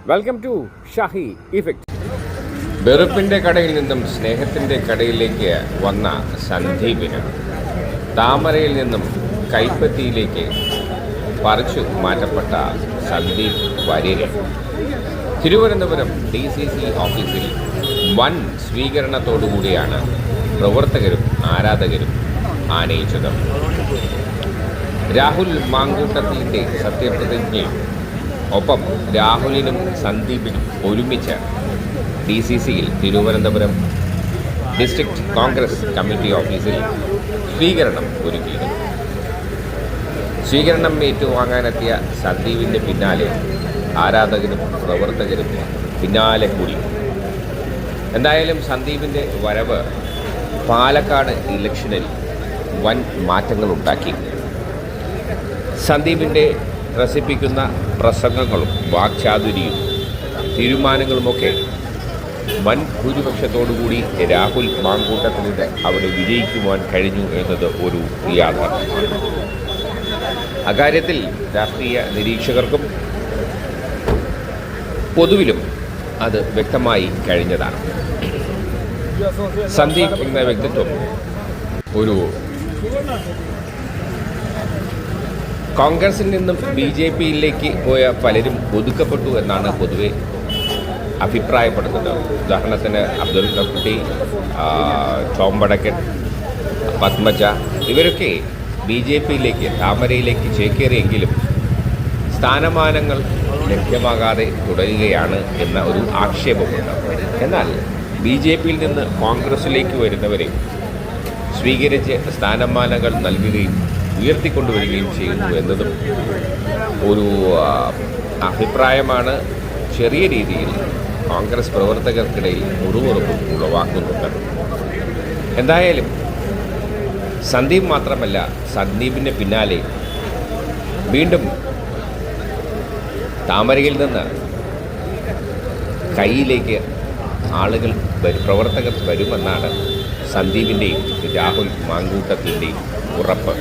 Welcome to Shahi effect. വെറുപ്പിൻ്റെ കടയിൽ നിന്നും സ്നേഹത്തിൻ്റെ കടയിലേക്ക് വന്ന സന്ദീപിന് താമരയിൽ നിന്നും കൈപ്പത്തിയിലേക്ക് പറിച്ചു മാറ്റപ്പെട്ട സന്ദീപ് വാര്യരെ തിരുവനന്തപുരം DCC ഓഫീസിൽ വൻ സ്വീകരണത്തോടുകൂടിയാണ് പ്രവർത്തകരും ആരാധകരും ആനയിച്ചത്. രാഹുൽ മാങ്കൂട്ടത്തിൻ്റെ സത്യപ്രതിജ്ഞയും ഒപ്പം രാഹുലിനും സന്ദീപിനും ഒരുമിച്ച് DCCയിൽ തിരുവനന്തപുരം ഡിസ്ട്രിക്ട് കോൺഗ്രസ് കമ്മിറ്റി ഓഫീസിൽ സ്വീകരണം ഒരുക്കിയിരുന്നു. സ്വീകരണം ഏറ്റുവാങ്ങാനെത്തിയ സന്ദീപിൻ്റെ പിന്നാലെ ആരാധകരും പ്രവർത്തകരും പിന്നാലെ കൂടി. എന്തായാലും സന്ദീപിൻ്റെ വരവ് പാലക്കാട് ഇലക്ഷനിൽ വൻ മാറ്റങ്ങളുണ്ടാക്കി. സന്ദീപിൻ്റെ ത്രസിപ്പിക്കുന്ന പ്രസംഗങ്ങളും വാക്ചാതുരിയും തീരുമാനങ്ങളുമൊക്കെ വൻ ഭൂരിപക്ഷത്തോടുകൂടി രാഹുൽ മാങ്കൂട്ടത്തിലൂടെ അവിടെ വിജയിക്കുവാൻ കഴിഞ്ഞു എന്നത് ഒരു യാഥാർത്ഥ്യമാണ്. അക്കാര്യത്തിൽ രാഷ്ട്രീയ നിരീക്ഷകർക്കും പൊതുവിലും അത് വ്യക്തമായി കഴിഞ്ഞതാണ്. സന്ദീപ് എന്ന വ്യക്തിത്വം ഒരു കോൺഗ്രസിൽ നിന്നും BJPയിലേക്ക് പോയ പലരും ഒതുക്കപ്പെട്ടു എന്നാണ് പൊതുവെ അഭിപ്രായപ്പെടുന്നത്. ഉദാഹരണത്തിന് അബ്ദുൽ കക്കുട്ടി, ടോം വടക്കൻ, പത്മജ ഇവരൊക്കെ BJPയിലേക്ക് താമരയിലേക്ക് ചേക്കേറിയെങ്കിലും സ്ഥാനമാനങ്ങൾ ലഭ്യമാകാതെ തുടരുകയാണ് എന്ന ഒരു ആക്ഷേപമുണ്ട്. എന്നാൽ BJPയിൽ നിന്ന് കോൺഗ്രസിലേക്ക് വരുന്നവരെ സ്വീകരിച്ച് സ്ഥാനമാനങ്ങൾ നൽകുകയും ഉയർത്തിക്കൊണ്ടുവരികയും ചെയ്യുന്നു എന്നതും ഒരു അഭിപ്രായമാണ്. ചെറിയ രീതിയിൽ കോൺഗ്രസ് പ്രവർത്തകർക്കിടയിൽ മുറുമുറുപ്പും ഉളവാക്കുന്നുണ്ട്. എന്തായാലും സന്ദീപ് മാത്രമല്ല, സന്ദീപിൻ്റെ പിന്നാലെ വീണ്ടും താമരയിൽ നിന്ന് കൈയിലേക്ക് ആളുകൾ പ്രവർത്തകർ വരുമെന്നാണ് സന്ദീപിൻ്റെയും രാഹുൽ മാങ്കൂട്ടത്തിൻ്റെയും ഉറപ്പ്.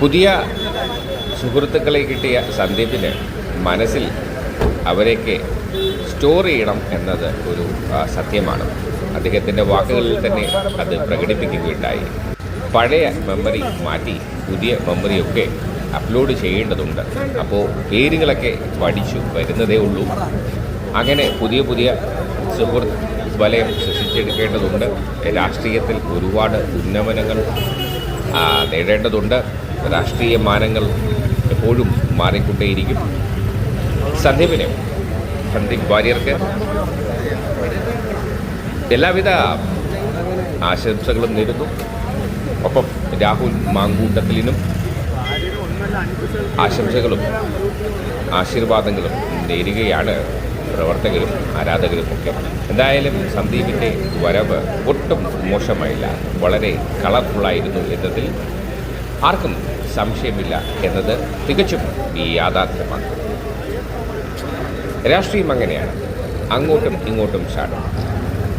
പുതിയ സുഹൃത്തുക്കളെ കിട്ടിയ സന്ദീപിന് മനസ്സിൽ അവരെയൊക്കെ സ്റ്റോർ ചെയ്യണം എന്നത് ഒരു സത്യമാണ്. അദ്ദേഹത്തിൻ്റെ വാക്കുകളിൽ തന്നെ അത് പ്രകടിപ്പിക്കുകയുണ്ടായി. പഴയ മെമ്മറി മാറ്റി പുതിയ മെമ്മറിയൊക്കെ അപ്ലോഡ് ചെയ്യേണ്ടതുണ്ട്. അപ്പോൾ പേരുകളൊക്കെ പഠിച്ചു വരുന്നതേ ഉള്ളൂ. അങ്ങനെ പുതിയ പുതിയ സുഹൃത്ത് വലയം സൃഷ്ടിച്ചെടുക്കേണ്ടതുണ്ട്. രാഷ്ട്രീയത്തിൽ ഒരുപാട് ഉന്നമനങ്ങൾ നേടേണ്ടതുണ്ട്. രാഷ്ട്രീയ മാനങ്ങൾ എപ്പോഴും മാറിക്കൊണ്ടേയിരിക്കും. സന്ദീപ് വാര്യർക്ക് എല്ലാവിധ ആശംസകളും നേരുന്നു. ഒപ്പം രാഹുൽ മാങ്കൂട്ടത്തിലിനും ആശംസകളും ആശീർവാദങ്ങളും നേരുകയാണ് പ്രവർത്തകരും ആരാധകരുമൊക്കെ. എന്തായാലും സന്ദീപിൻ്റെ വരവ് ഒട്ടും മോശമായില്ല, വളരെ കളർഫുള്ളായിരുന്നു എന്നതിൽ ആർക്കും സംശയമില്ല എന്നത് തികച്ചും ഈ യാഥാർത്ഥ്യമാണ്. രാഷ്ട്രീയം അങ്ങനെയാണ്, അങ്ങോട്ടും ഇങ്ങോട്ടും ചാടും.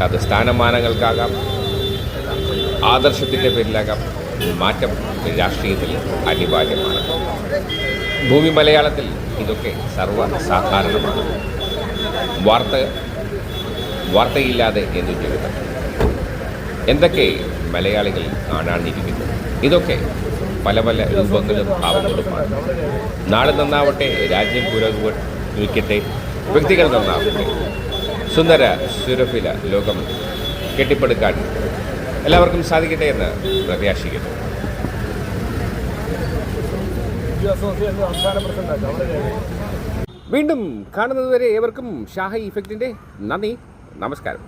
അത് സ്ഥാനമാനങ്ങൾക്കാകാം, ആദർശത്തിൻ്റെ പേരിലാകാം. മാറ്റം രാഷ്ട്രീയത്തിൽ അനിവാര്യമാണ്. ഭൂമി മലയാളത്തിൽ ഇതൊക്കെ സർവ്വസാധാരണമാണ്. വാർത്തയില്ലാതെ എന്നു ജീവിതം. എന്തൊക്കെ മലയാളികൾ കാണാനിരിക്കുന്നു. ഇതൊക്കെ പല പല രൂപങ്ങളും ഭാവങ്ങളുമാണ്. നാട് നന്നാവട്ടെ, രാജ്യം പുരോഗമിക്കട്ടെ, വ്യക്തികൾ നന്നാവട്ടെ, സുന്ദര സുരഭില ലോകം കെട്ടിപ്പടുക്കാൻ എല്ലാവർക്കും സാധിക്കട്ടെ എന്ന് പ്രത്യാശിക്കുന്നു. വീണ്ടും കാണുന്നതുവരെ ഏവർക്കും ഷാഹി ഇഫക്റ്റിൻ്റെ നന്ദി, നമസ്കാരം.